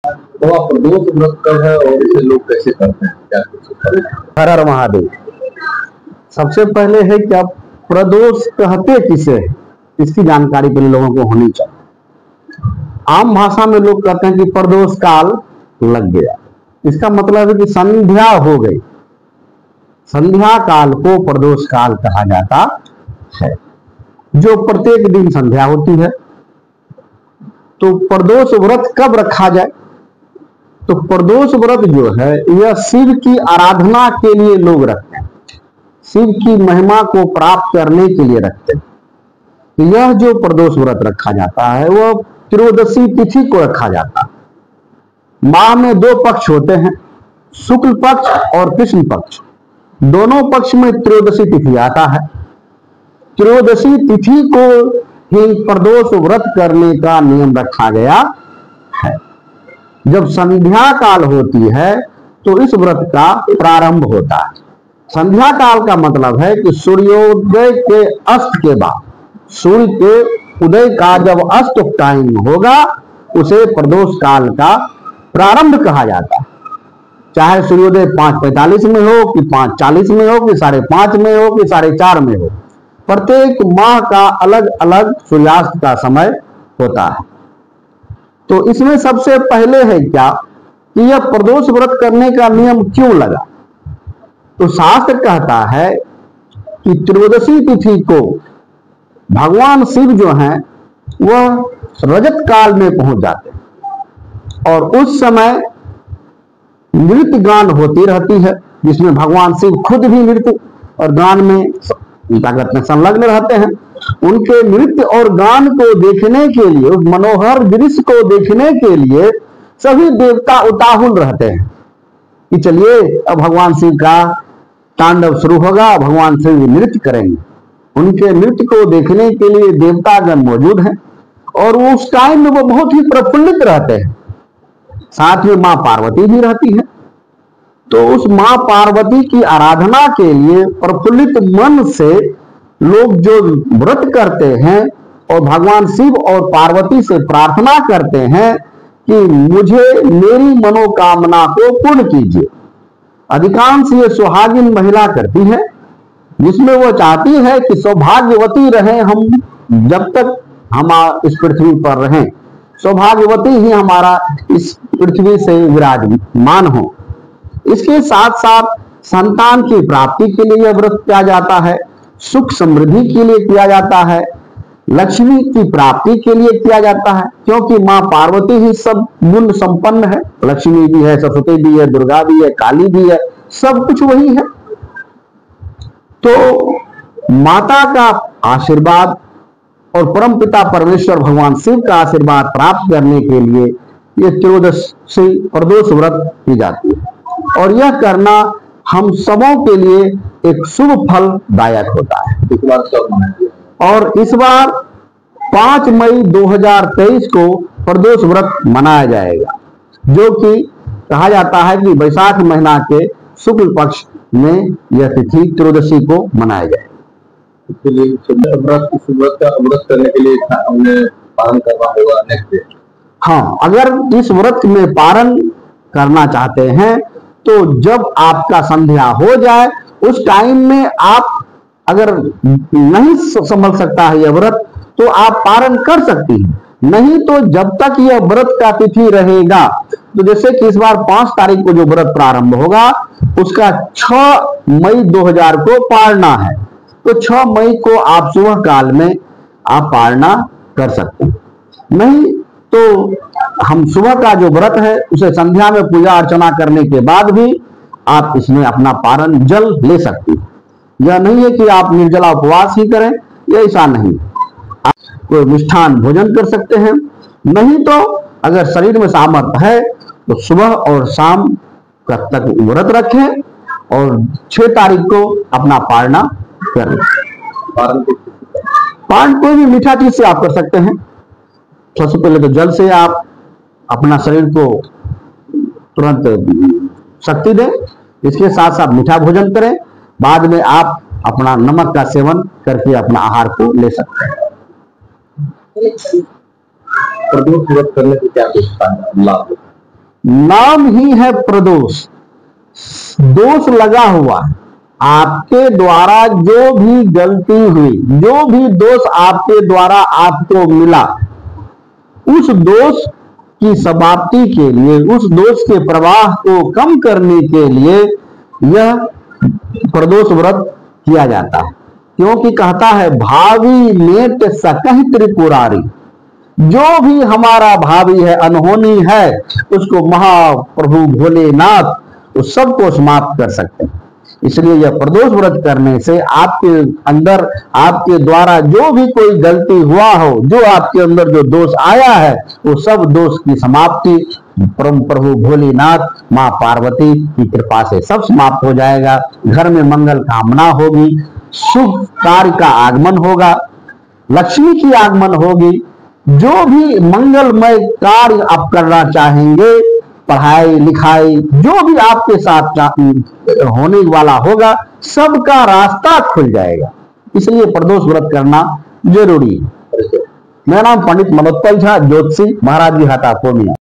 तो आप प्रदोष व्रत कब है और इसे लोग कैसे करते हैं, क्या कुछ? हर हर महादेव। सबसे पहले है कि आप प्रदोष कहते किसे है, इसकी जानकारी पहले लोगों को होनी चाहिए। आम भाषा में लोग कहते हैं कि प्रदोष काल लग गया। इसका मतलब है कि संध्या हो गई। संध्या काल को प्रदोष काल कहा जाता है, जो प्रत्येक दिन संध्या होती है। तो प्रदोष व्रत कब रखा जाए? तो प्रदोष व्रत जो है यह शिव की आराधना के लिए लोग रखते हैं, शिव की महिमा को प्राप्त करने के लिए रखते हैं। यह जो प्रदोष व्रत रखा जाता है वह त्रयोदशी तिथि को रखा जाता है। माह में दो पक्ष होते हैं, शुक्ल पक्ष और कृष्ण पक्ष। दोनों पक्ष में त्रयोदशी तिथि आता है। त्रयोदशी तिथि को ही प्रदोष व्रत करने का नियम रखा गया है। जब संध्या काल होती है तो इस व्रत का प्रारंभ होता है। संध्या काल का मतलब है कि सूर्योदय के अस्त के बाद, सूर्य के उदय का जब अस्त टाइम होगा उसे प्रदोष काल का प्रारंभ कहा जाता है। चाहे सूर्योदय 5:45 में हो कि 5:40 में हो कि 5:30 में हो कि 4:30 में हो, प्रत्येक माह का अलग अलग सूर्यास्त का समय होता है। तो इसमें सबसे पहले है क्या कि यह प्रदोष व्रत करने का नियम क्यों लगा? तो शास्त्र कहता है कि त्रयोदशी तिथि को भगवान शिव जो हैं वह रजत काल में पहुंच जाते हैं और उस समय नृत्य गान होती रहती है, जिसमें भगवान शिव खुद भी नृत्य और गान में संलग्न रहते हैं। उनके नृत्य और गान को देखने के लिए, उस मनोहर दृश्य को देखने के लिए सभी देवता उताहुल रहते हैं कि चलिए अब भगवान शिव का तांडव शुरू होगा, भगवान शिव नृत्य करेंगे। उनके नृत्य को देखने के लिए देवतागण मौजूद हैं और उस टाइम में वो बहुत ही प्रफुल्लित रहते हैं। साथ में मां पार्वती भी रहती है। तो उस मां पार्वती की आराधना के लिए प्रफुल्लित मन से लोग जो व्रत करते हैं और भगवान शिव और पार्वती से प्रार्थना करते हैं कि मुझे मेरी मनोकामना को पूर्ण कीजिए। अधिकांश ये सुहागिन महिला करती है, जिसमें वो चाहती है कि सौभाग्यवती रहें हम, जब तक हम इस पृथ्वी पर रहें सौभाग्यवती ही हमारा इस पृथ्वी से विराजमान हो। इसके साथ साथ संतान की प्राप्ति के लिए यह व्रत किया जाता है, सुख समृद्धि के लिए किया जाता है, लक्ष्मी की प्राप्ति के लिए किया जाता है, क्योंकि मां पार्वती ही सब गुण संपन्न है। लक्ष्मी भी है, सरस्वती भी है, दुर्गा भी है, काली भी है, सब कुछ वही है। तो माता का आशीर्वाद और परमपिता परमेश्वर भगवान शिव का आशीर्वाद प्राप्त करने के लिए ये त्रयोदशी प्रदोष व्रत की जाती है और यह करना हम सबों के लिए एक शुभ फलदायक होता है। इस बार कब मनाया? और इस बार 5 मई 2023 को प्रदोष व्रत मनाया जाएगा, जो कि कहा जाता है कि वैशाख महीना के शुक्ल पक्ष में यह तिथि त्रयोदशी को मनाया जाएगा। इसके लिए व्रत करने के लिए हमने पारण करना होगा नेक्स्ट डे। हाँ, अगर इस व्रत में पारण करना चाहते हैं तो जब आपका संध्या हो जाए उस टाइम में आप, अगर नहीं संभल सकता है यह व्रत तो आप पारण कर सकती हैं। नहीं तो जब तक यह व्रत का तिथि रहेगा, तो जैसे कि इस बार 5 तारीख को जो व्रत प्रारंभ होगा उसका 6 मई 2000 को पारना है। तो 6 मई को आप सुबह काल में आप पारना कर सकते हैं। नहीं तो हम सुबह का जो व्रत है उसे संध्या में पूजा अर्चना करने के बाद भी आप इसमें अपना पारण जल ले सकते हैं। यह नहीं है कि आप निर्जला उपवास ही करें, यह ऐसा नहीं। आप कोई मिष्ठान भोजन कर सकते हैं। नहीं तो अगर शरीर में सामर्थ्य है तो सुबह और शाम तक व्रत रखें और 6 तारीख को अपना पारना करें। पारण कोई भी मीठा चीज से आप कर सकते हैं। सबसे पहले तो जल से आप अपना शरीर को तुरंत शक्ति दें, इसके साथ साथ मीठा भोजन करें, बाद में आप अपना नमक का सेवन करके अपना आहार को ले सकते हैं। प्रदोष व्रत करने से क्या लाभ? नाम ही है प्रदोष, दोष लगा हुआ। आपके द्वारा जो भी गलती हुई, जो भी दोष आपके द्वारा आपको मिला, उस दोष की समाप्ति के लिए, उस दोष के प्रवाह को कम करने के लिए यह प्रदोष व्रत किया जाता है। क्योंकि कहता है भावी नेट सकहि त्रिपुरारी, जो भी हमारा भावी है, अनहोनी है, उसको महाप्रभु भोलेनाथ उस सबको समाप्त कर सकते हैं। इसलिए यह प्रदोष व्रत करने से आपके अंदर, आपके द्वारा जो भी कोई गलती हुआ हो, जो आपके अंदर जो दोष आया है, वो सब दोष की समाप्ति परम प्रभु भोलेनाथ मां पार्वती की कृपा से सब समाप्त हो जाएगा। घर में मंगल कामना होगी, शुभ कार्य का आगमन होगा, लक्ष्मी की आगमन होगी। जो भी मंगलमय कार्य आप करना चाहेंगे, पढ़ाई लिखाई, जो भी आपके साथ होने वाला होगा, सबका रास्ता खुल जाएगा। इसलिए प्रदोष व्रत करना जरूरी है। मेरा नाम पंडित मनोत्पल झा, ज्योतिषी, महाराज जी हाटा, पूर्णिया।